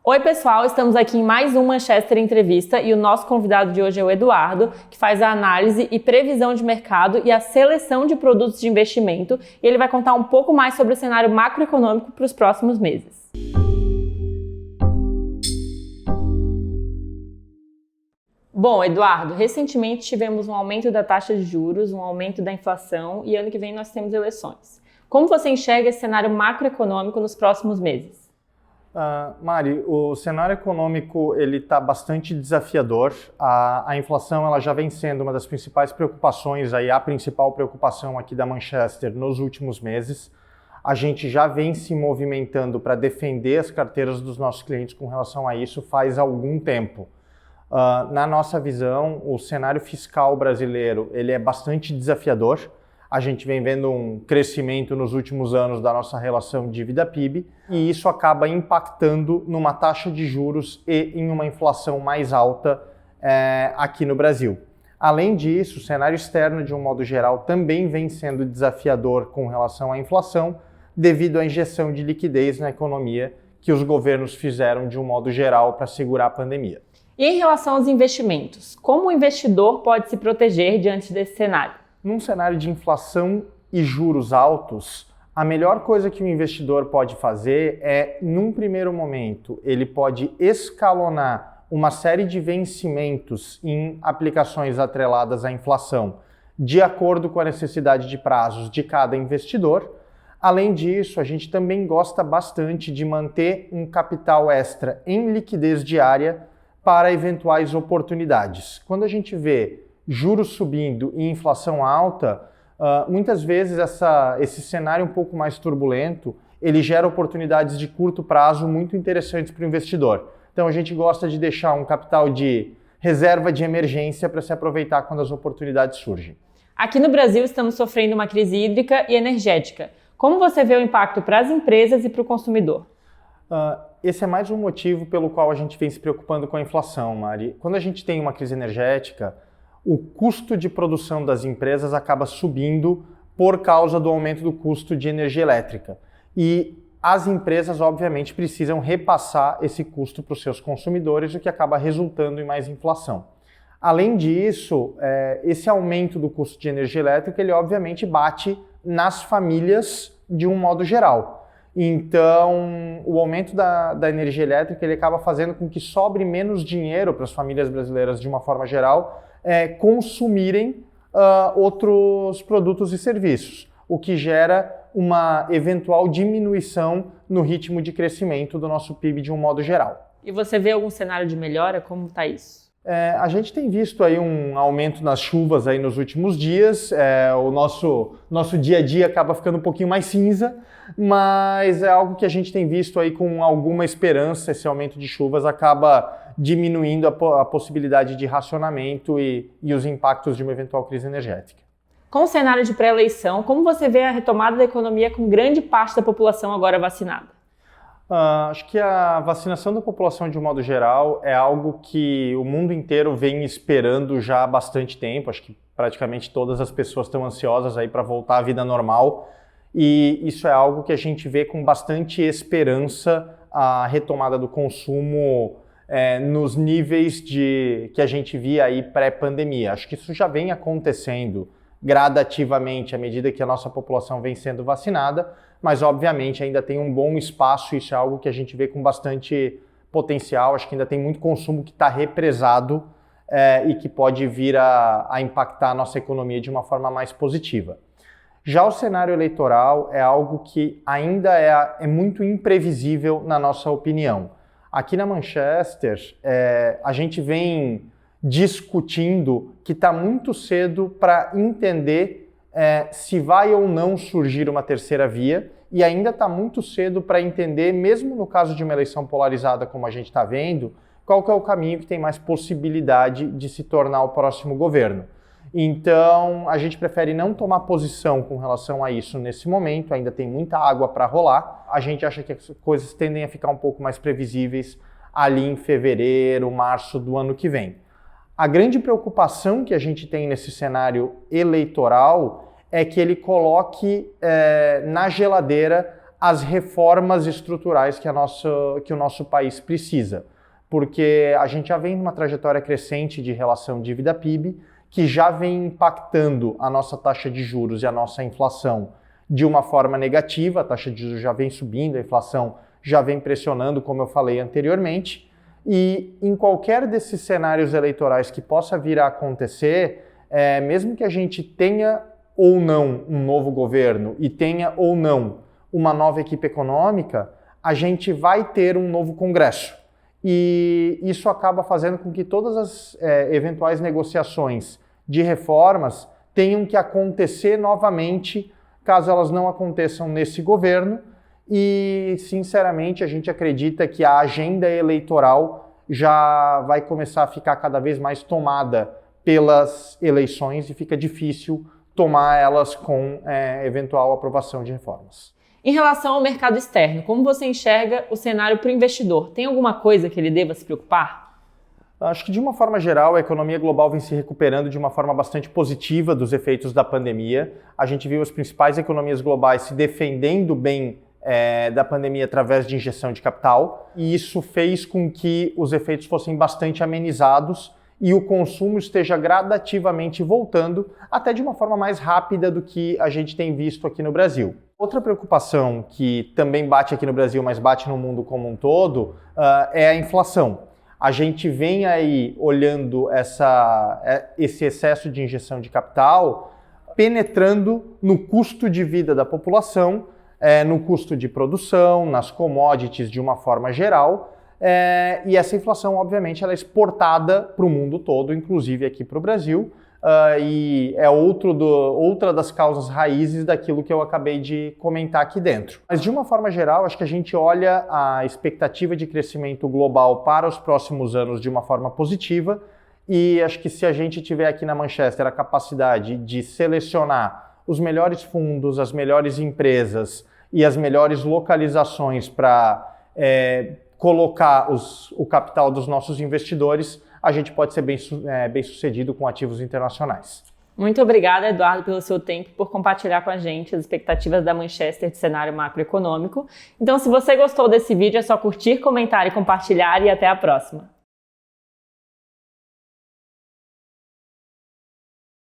Oi pessoal, estamos aqui em mais um Manchester Entrevista e o nosso convidado de hoje é o Eduardo, que faz a análise e previsão de mercado e a seleção de produtos de investimento, e ele vai contar um pouco mais sobre o cenário macroeconômico para os próximos meses. Bom, Eduardo, recentemente tivemos um aumento da taxa de juros, um aumento da inflação e ano que vem nós temos eleições. Como você enxerga esse cenário macroeconômico nos próximos meses? Mari, o cenário econômico ele está bastante desafiador. A inflação ela já vem sendo uma das principais preocupações, a principal preocupação aqui da Manchester nos últimos meses. A gente já vem se movimentando para defender as carteiras dos nossos clientes com relação a isso faz algum tempo. Na nossa visão, o cenário fiscal brasileiro ele é bastante desafiador. A gente vem vendo um crescimento nos últimos anos da nossa relação dívida-PIB e isso acaba impactando numa taxa de juros e em uma inflação mais alta aqui no Brasil. Além disso, o cenário externo, de um modo geral, também vem sendo desafiador com relação à inflação devido à injeção de liquidez na economia que os governos fizeram de um modo geral para segurar a pandemia. E em relação aos investimentos, como o investidor pode se proteger diante desse cenário? Num cenário de inflação e juros altos, a melhor coisa que o investidor pode fazer é, num primeiro momento, ele pode escalonar uma série de vencimentos em aplicações atreladas à inflação, de acordo com a necessidade de prazos de cada investidor. Além disso, a gente também gosta bastante de manter um capital extra em liquidez diária para eventuais oportunidades. Quando a gente vê juros subindo e inflação alta, muitas vezes esse cenário um pouco mais turbulento, ele gera oportunidades de curto prazo muito interessantes para o investidor. Então a gente gosta de deixar um capital de reserva de emergência para se aproveitar quando as oportunidades surgem. Aqui no Brasil estamos sofrendo uma crise hídrica e energética. Como você vê o impacto para as empresas e para o consumidor? Esse é mais um motivo pelo qual a gente vem se preocupando com a inflação, Mari. Quando a gente tem uma crise energética, o custo de produção das empresas acaba subindo por causa do aumento do custo de energia elétrica. E as empresas, obviamente, precisam repassar esse custo para os seus consumidores, o que acaba resultando em mais inflação. Além disso, esse aumento do custo de energia elétrica, ele obviamente bate nas famílias de um modo geral. Então, o aumento da energia elétrica, ele acaba fazendo com que sobre menos dinheiro para as famílias brasileiras de uma forma geral, consumirem outros produtos e serviços, o que gera uma eventual diminuição no ritmo de crescimento do nosso PIB de um modo geral. E você vê algum cenário de melhora? Como está isso? A gente tem visto aí um aumento nas chuvas aí nos últimos dias, o nosso dia a dia acaba ficando um pouquinho mais cinza, mas é algo que a gente tem visto aí com alguma esperança. Esse aumento de chuvas acaba diminuindo a possibilidade de racionamento e os impactos de uma eventual crise energética. Com o cenário de pré-eleição, como você vê a retomada da economia com grande parte da população agora vacinada? Acho que a vacinação da população de um modo geral é algo que o mundo inteiro vem esperando já há bastante tempo. Acho que praticamente todas as pessoas estão ansiosas aí para voltar à vida normal e isso é algo que a gente vê com bastante esperança a retomada do consumo nos níveis que a gente via aí pré-pandemia. Acho que isso já vem acontecendo gradativamente à medida que a nossa população vem sendo vacinada, mas obviamente ainda tem um bom espaço, isso é algo que a gente vê com bastante potencial. Acho que ainda tem muito consumo que está represado e que pode vir a impactar a nossa economia de uma forma mais positiva. Já o cenário eleitoral é algo que ainda é muito imprevisível na nossa opinião. Aqui na Manchester, a gente vem discutindo que está muito cedo para entender se vai ou não surgir uma terceira via e ainda está muito cedo para entender, mesmo no caso de uma eleição polarizada como a gente está vendo, qual que é o caminho que tem mais possibilidade de se tornar o próximo governo. Então, a gente prefere não tomar posição com relação a isso nesse momento, ainda tem muita água para rolar. A gente acha que as coisas tendem a ficar um pouco mais previsíveis ali em fevereiro, março do ano que vem. A grande preocupação que a gente tem nesse cenário eleitoral é que ele coloque na geladeira as reformas estruturais que o nosso país precisa. Porque a gente já vem numa trajetória crescente de relação dívida-PIB, que já vem impactando a nossa taxa de juros e a nossa inflação de uma forma negativa. A taxa de juros já vem subindo, a inflação já vem pressionando, como eu falei anteriormente. E em qualquer desses cenários eleitorais que possa vir a acontecer, mesmo que a gente tenha ou não um novo governo e tenha ou não uma nova equipe econômica, a gente vai ter um novo Congresso. E isso acaba fazendo com que todas as eventuais negociações de reformas tenham que acontecer novamente, caso elas não aconteçam nesse governo. E, sinceramente, a gente acredita que a agenda eleitoral já vai começar a ficar cada vez mais tomada pelas eleições e fica difícil tomar elas com eventual aprovação de reformas. Em relação ao mercado externo, como você enxerga o cenário para o investidor? Tem alguma coisa que ele deva se preocupar? Acho que, de uma forma geral, a economia global vem se recuperando de uma forma bastante positiva dos efeitos da pandemia. A gente viu as principais economias globais se defendendo bem da pandemia através de injeção de capital, e isso fez com que os efeitos fossem bastante amenizados e o consumo esteja gradativamente voltando, até de uma forma mais rápida do que a gente tem visto aqui no Brasil. Outra preocupação que também bate aqui no Brasil, mas bate no mundo como um todo, é a inflação. A gente vem aí olhando esse excesso de injeção de capital penetrando no custo de vida da população, no custo de produção, nas commodities de uma forma geral, e essa inflação, obviamente, ela é exportada para o mundo todo, inclusive aqui para o Brasil, e é outra das causas raízes daquilo que eu acabei de comentar aqui dentro. Mas, de uma forma geral, acho que a gente olha a expectativa de crescimento global para os próximos anos de uma forma positiva, e acho que se a gente tiver aqui na Manchester a capacidade de selecionar os melhores fundos, as melhores empresas e as melhores localizações para colocar o capital dos nossos investidores, a gente pode ser bem sucedido com ativos internacionais. Muito obrigada, Eduardo, pelo seu tempo, por compartilhar com a gente as expectativas da Manchester de cenário macroeconômico. Então, se você gostou desse vídeo, é só curtir, comentar e compartilhar, e até a próxima.